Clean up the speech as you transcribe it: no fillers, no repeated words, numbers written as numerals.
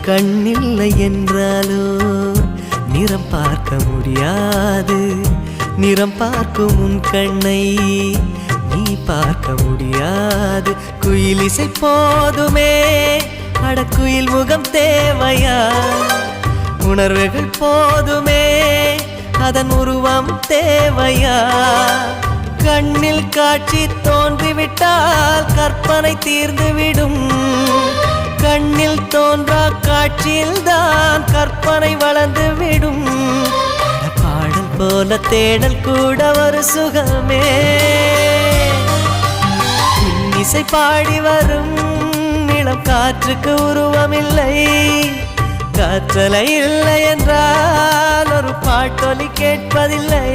கண்ணில்லை என்றாலோ நிறம் பார்க்க முடியாது. நிறம் பார்க்கும் உன் கண்ணை நீ பார்க்க முடியாது. குயில் இசை போதுமே, அடக்குயில் முகம் தேவையா? உணர்வுகள் போதுமே, அதன் உருவம் தேவையா? கண்ணில் காட்சி தோன்றிவிட்டால் கற்பனை தீர்ந்துவிடும். கண்ணில் தோன்றா காட்சியில்தான் கற்பனை வளர்ந்துவிடும். பாடல் போல தேடல் கூட ஒரு சுகமே. இன்னிசை பாடி வரும் இளம் காற்றுக்கு உருவமில்லை. காற்றலை இல்லை என்றால் ஒரு பாட்டொலி கேட்பதில்லை.